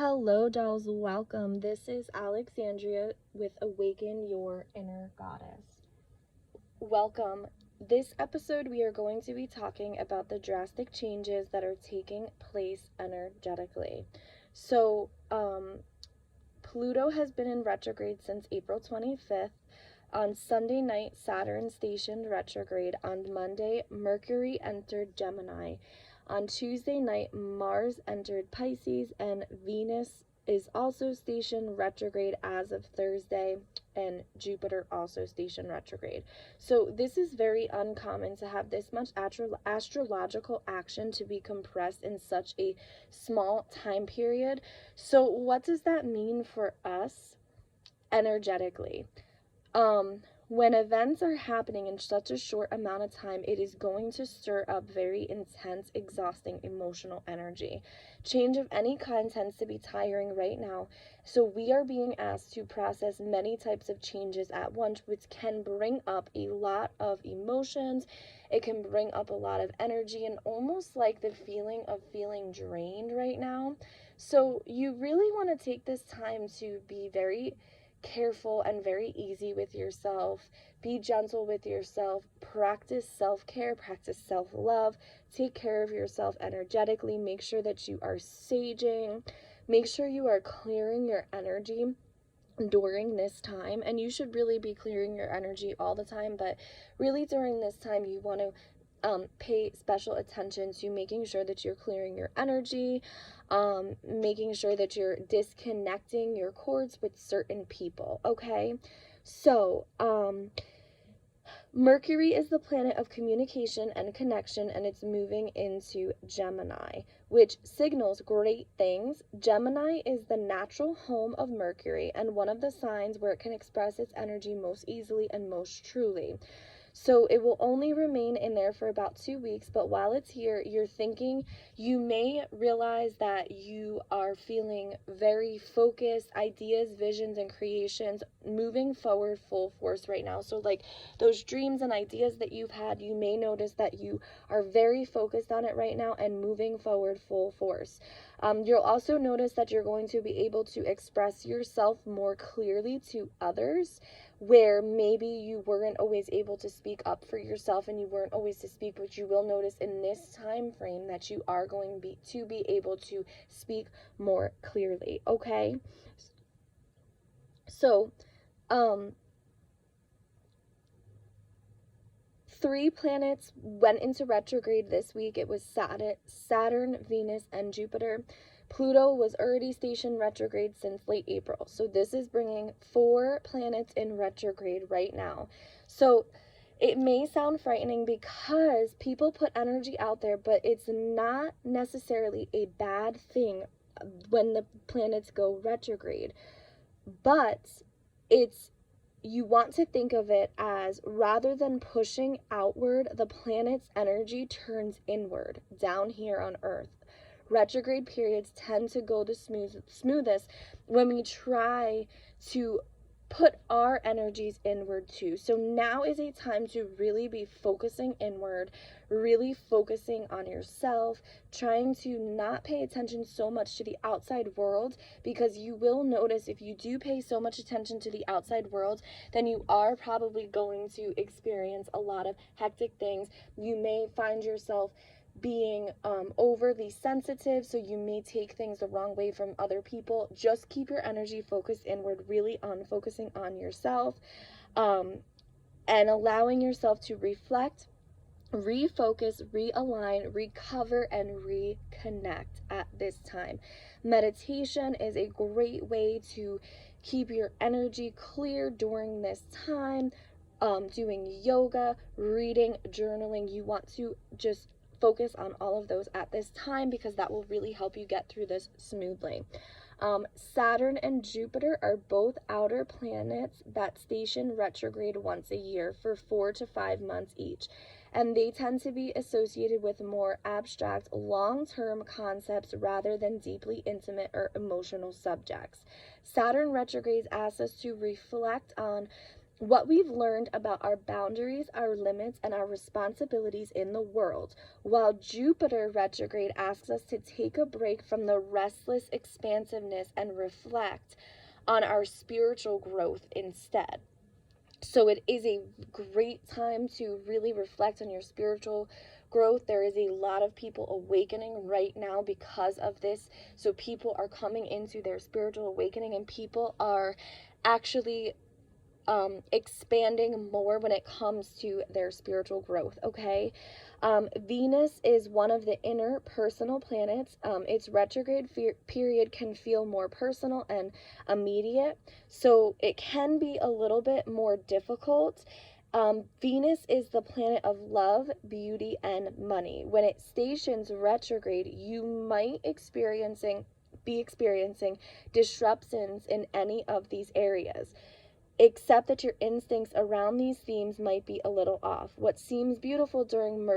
Hello, dolls. Welcome. This is Alexandrea with Awaken Your Inner Goddess. Welcome. This episode, we are going to be talking about the drastic changes that are taking place energetically. So, Pluto has been in retrograde since April 25th. On Sunday night, Saturn stationed retrograde. On Monday, Mercury entered Gemini. On Tuesday night, Mars entered Pisces, and Venus is also stationed retrograde as of Thursday, and Jupiter also stationed retrograde. So this is very uncommon to have this much astrological action to be compressed in such a small time period. So what does that mean for us energetically? When events are happening in such a short amount of time, it is going to stir up very intense, exhausting emotional energy. Change of any kind tends to be tiring right now, so we are being asked to process many types of changes at once, which can bring up a lot of emotions. It can bring up a lot of energy and almost like the feeling of feeling drained right now. So you really want to take this time to be very careful and very easy with yourself. Be gentle with yourself. Practice self-care, practice self-love. Take care of yourself energetically. Make sure that you are saging. Make sure you are clearing your energy during this time, and you should really be clearing your energy all the time, but really during this time you want to pay special attention to making sure that you're clearing your energy, making sure that you're disconnecting your cords with certain people. Okay, so Mercury is the planet of communication and connection, and it's moving into Gemini, which signals great things. Gemini is the natural home of Mercury and one of the signs where it can express its energy most easily and most truly. So it will only remain in there for about 2 weeks, but while it's here, you're thinking, you may realize that you are feeling very focused, ideas, visions, and creations moving forward full force right now. So like those dreams and ideas that you've had, you may notice that you are very focused on it right now and moving forward full force. You'll also notice that you're going to be able to express yourself more clearly to others, where maybe you weren't always able to speak up for yourself and you weren't always to speak, but you will notice in this time frame that you are going to be able to speak more clearly. Okay, so 3 planets went into retrograde this week. It was Saturn, Venus, and Jupiter. Pluto was already stationed retrograde since late April. So this is bringing 4 planets in retrograde right now. So it may sound frightening because people put energy out there, but it's not necessarily a bad thing when the planets go retrograde. But you want to think of it as, rather than pushing outward, the planet's energy turns inward, down here on Earth. Retrograde periods tend to go the smoothest when we try to put our energies inward too. So now is a time to really be focusing inward, really focusing on yourself, trying to not pay attention so much to the outside world, because you will notice if you do pay so much attention to the outside world, then you are probably going to experience a lot of hectic things. You may find yourself being overly sensitive, so you may take things the wrong way from other people. Just keep your energy focused inward, really on focusing on yourself, and allowing yourself to reflect, refocus, realign, recover, and reconnect at this time. Meditation is a great way to keep your energy clear during this time. Doing yoga, reading, journaling, you want to just focus on all of those at this time, because that will really help you get through this smoothly. Saturn and Jupiter are both outer planets that station retrograde once a year for 4 to 5 months each, and they tend to be associated with more abstract, long-term concepts rather than deeply intimate or emotional subjects. Saturn retrogrades ask us to reflect on what we've learned about our boundaries, our limits, and our responsibilities in the world, while Jupiter retrograde asks us to take a break from the restless expansiveness and reflect on our spiritual growth instead. So it is a great time to really reflect on your spiritual growth. There is a lot of people awakening right now because of this. So people are coming into their spiritual awakening, and people are actually expanding more when it comes to their spiritual growth, okay? Venus is one of the inner personal planets. Its retrograde period can feel more personal and immediate, so it can be a little bit more difficult. Venus is the planet of love, beauty, and money. When it stations retrograde, you might be experiencing disruptions in any of these areas, except that your instincts around these themes might be a little off. What seems beautiful during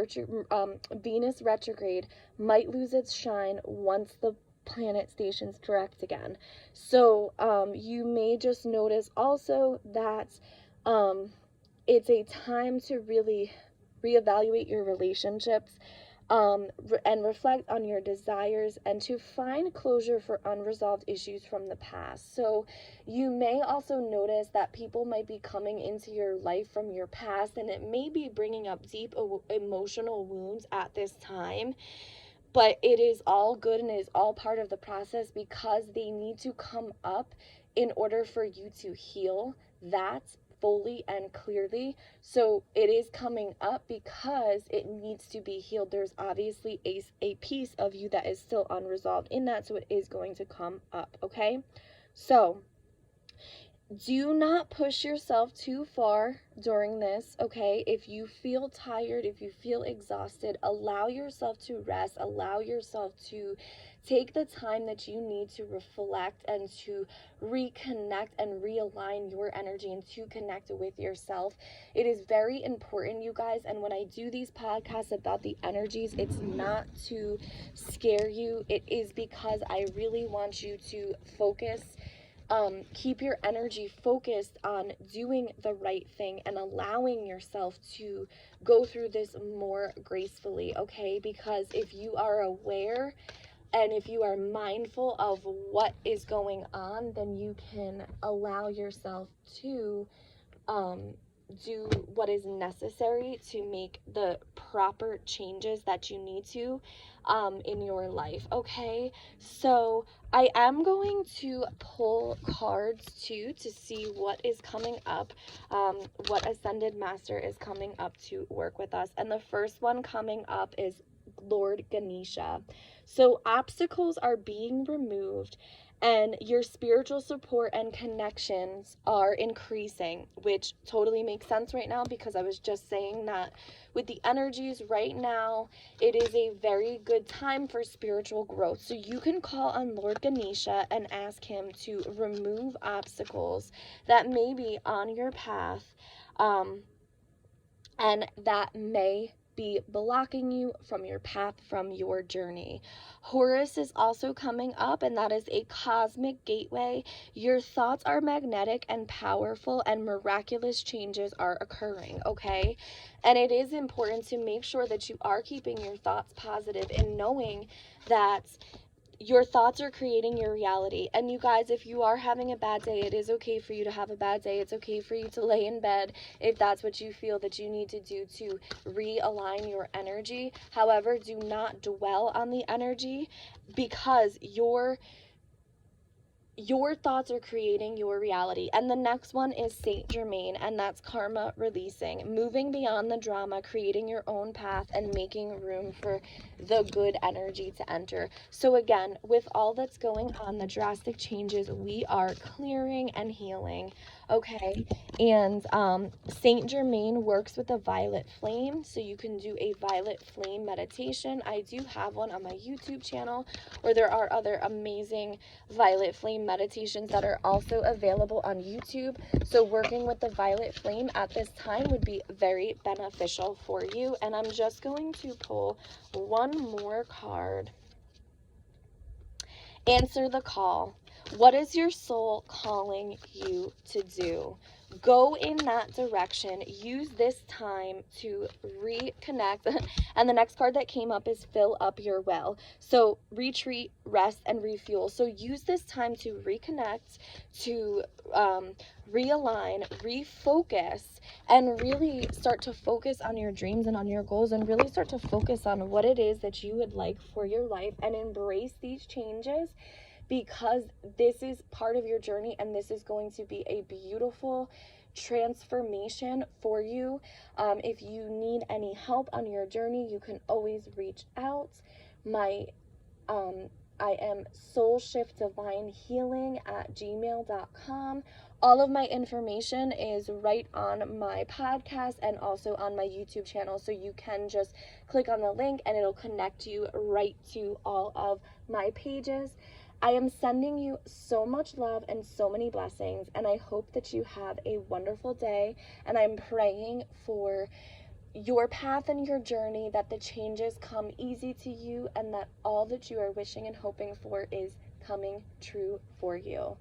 Venus retrograde might lose its shine once the planet stations direct again. So you may just notice also that it's a time to really reevaluate your relationships, and reflect on your desires, and to find closure for unresolved issues from the past. So you may also notice that people might be coming into your life from your past, and it may be bringing up deep emotional wounds at this time. But it is all good, and it is all part of the process, because they need to come up in order for you to heal that fully and clearly. So it is coming up because it needs to be healed. There's obviously a piece of you that is still unresolved in that, so it is going to come up, okay? So do not push yourself too far during this, okay? If you feel tired, if you feel exhausted, allow yourself to rest, allow yourself to take the time that you need to reflect and to reconnect and realign your energy and to connect with yourself. It is very important, you guys, and when I do these podcasts about the energies, it's not to scare you. It is because I really want you to focus. Keep your energy focused on doing the right thing and allowing yourself to go through this more gracefully, okay? Because if you are aware and if you are mindful of what is going on, then you can allow yourself to do what is necessary to make the proper changes that you need to in your life, okay? So I am going to pull cards too to see what is coming up, what Ascended Master is coming up to work with us. And the first one coming up is Lord Ganesha. So obstacles are being removed, and your spiritual support and connections are increasing, which totally makes sense right now, because I was just saying that with the energies right now, it is a very good time for spiritual growth. So you can call on Lord Ganesha and ask him to remove obstacles that may be on your path, and that may be blocking you from your path, from your journey. Horus is also coming up, and that is a cosmic gateway. Your thoughts are magnetic and powerful, and miraculous changes are occurring, okay? And it is important to make sure that you are keeping your thoughts positive and knowing that your thoughts are creating your reality. And you guys, if you are having a bad day, it is okay for you to have a bad day. It's okay for you to lay in bed if that's what you feel that you need to do to realign your energy. However, do not dwell on the energy, because your thoughts are creating your reality. And the next one is Saint Germain, and that's karma releasing, moving beyond the drama, creating your own path, and making room for the good energy to enter. So again, with all that's going on, the drastic changes, we are clearing and healing, okay? And Saint Germain works with a violet flame, so you can do a violet flame meditation. I do have one on my YouTube channel, where there are other amazing violet flame meditations that are also available on YouTube. So working with the violet flame at this time would be very beneficial for you. And I'm just going to pull one more card. Answer the call. What is your soul calling you to do? go in that direction. Use this time to reconnect. And the next card that came up is fill up your well. So retreat, rest, and refuel. So use this time to reconnect, to realign, refocus, and really start to focus on your dreams and on your goals, and really start to focus on what it is that you would like for your life, and embrace these changes, because this is part of your journey, and this is going to be a beautiful transformation for you. If you need any help on your journey, you can always reach out. I am soulshiftdivinehealing@gmail.com. All of my information is right on my podcast and also on my YouTube channel, so you can just click on the link and it'll connect you right to all of my pages. I am sending you so much love and so many blessings, and I hope that you have a wonderful day, and I'm praying for your path and your journey, that the changes come easy to you, and that all that you are wishing and hoping for is coming true for you.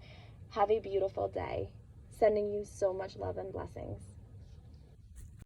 Have a beautiful day. Sending you so much love and blessings.